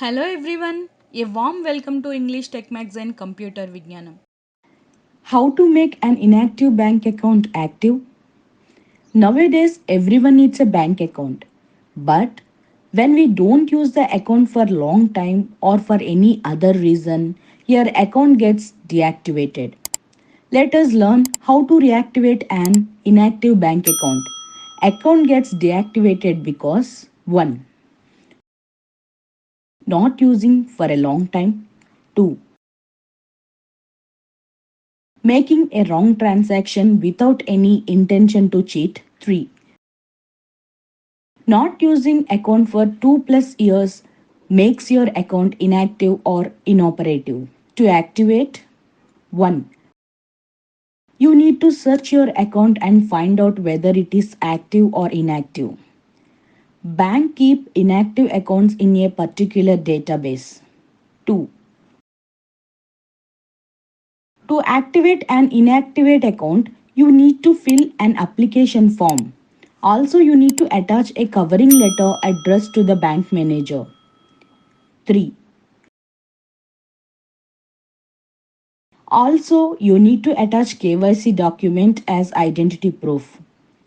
Hello everyone, a warm welcome to English Tech Magazine Computer Vignanam. How to make an inactive bank account active? Nowadays, everyone needs a bank account. But when we don't use the account for a long time or for any other reason, your account gets deactivated. Let us learn how to reactivate an inactive bank account. Account gets deactivated because 1. Not using for a long time. 2. Making a wrong transaction without any intention to cheat. 3. Not using account for 2 plus years makes your account inactive or inoperative. To activate, 1. You need to search your account and find out whether it is active or inactive. Bank keep inactive accounts in a particular database. 2. To activate an inactivate account, you need to fill an application form. Also, you need to attach a covering letter addressed to the bank manager. 3. Also, you need to attach KYC document as identity proof.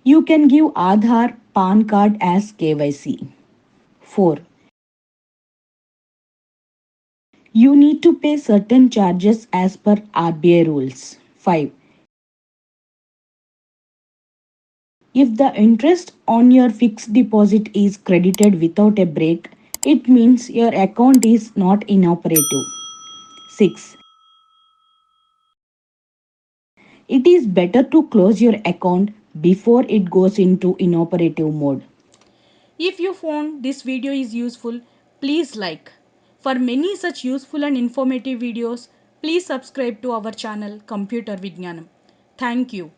You can give Aadhaar, PAN card as KYC. 4. You need to pay certain charges as per RBI rules. 5. If the interest on your fixed deposit is credited without a break, it means your account is not inoperative. 6. It is better to close your account before it goes into inoperative mode. If you found this video is useful, please like. For many such useful and informative videos, please subscribe to our channel Computer Vignanam. Thank you.